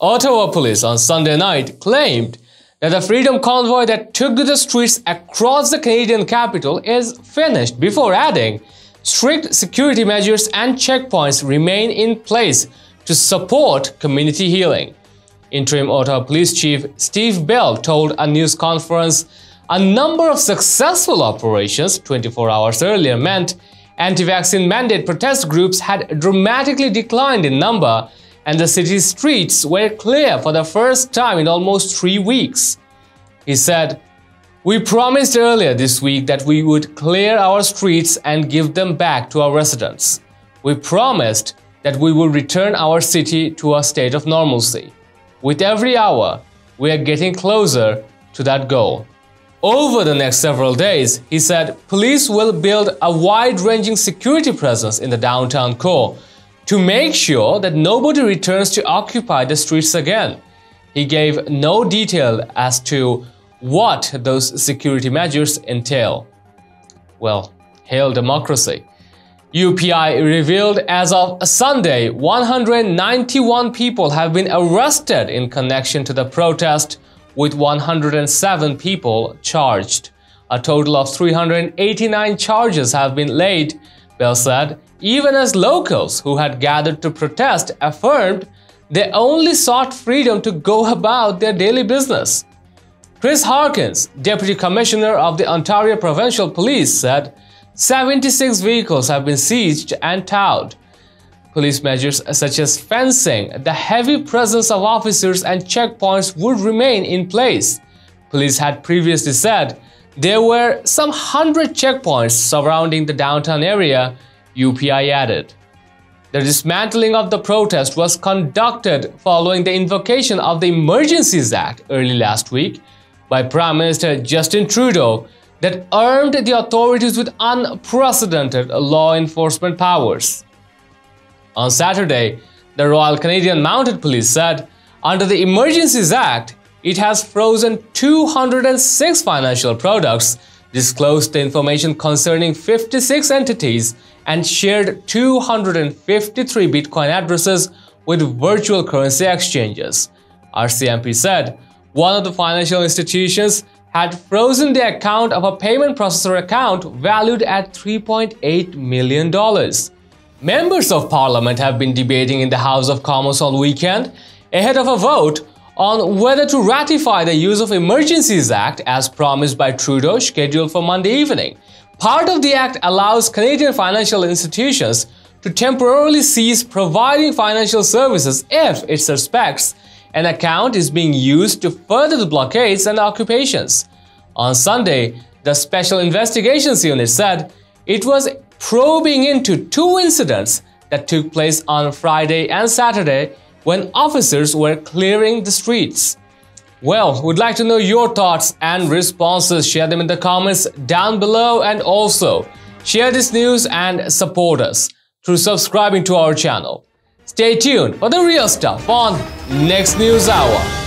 Ottawa police on Sunday night claimed that the Freedom Convoy that took to the streets across the Canadian capital is finished, before adding, strict security measures and checkpoints remain in place to support community healing. Interim Ottawa Police Chief Steve Bell told a news conference a number of successful operations 24 hours earlier meant anti-vaccine mandate protest groups had dramatically declined in number, and the city's streets were clear for the first time in almost 3 weeks. He said, "We promised earlier this week that we would clear our streets and give them back to our residents. We promised that we would return our city to a state of normalcy. With every hour, we are getting closer to that goal." Over the next several days, he said, police will build a wide-ranging security presence in the downtown core to make sure that nobody returns to occupy the streets again. He gave no detail as to what those security measures entail. Well, hail democracy. UPI revealed as of Sunday, 191 people have been arrested in connection to the protest, with 107 people charged. A total of 389 charges have been laid, Bell said, even as locals who had gathered to protest affirmed they only sought freedom to go about their daily business. Chris Harkins, Deputy Commissioner of the Ontario Provincial Police, said 76 vehicles have been seized and towed. Police measures such as fencing, the heavy presence of officers and checkpoints would remain in place. Police had previously said there were some 100 checkpoints surrounding the downtown area, UPI added. The dismantling of the protest was conducted following the invocation of the Emergencies Act early last week by Prime Minister Justin Trudeau that armed the authorities with unprecedented law enforcement powers. On Saturday, the Royal Canadian Mounted Police said under the Emergencies Act, it has frozen 206 financial products, disclosed the information concerning 56 entities, and shared 253 Bitcoin addresses with virtual currency exchanges. RCMP said one of the financial institutions had frozen the account of a payment processor account valued at $3.8 million. Members of Parliament have been debating in the House of Commons all weekend ahead of a vote on whether to ratify the Use of Emergencies Act as promised by Trudeau, scheduled for Monday evening. Part of the act allows Canadian financial institutions to temporarily cease providing financial services if it suspects an account is being used to further the blockades and occupations. On Sunday, the Special Investigations Unit said it was probing into 2 incidents that took place on Friday and Saturday when officers were clearing the streets. Well, we'd like to know your thoughts and responses. Share them in the comments down below, and also share this news and support us through subscribing to our channel. Stay tuned for the real stuff on next News Hour.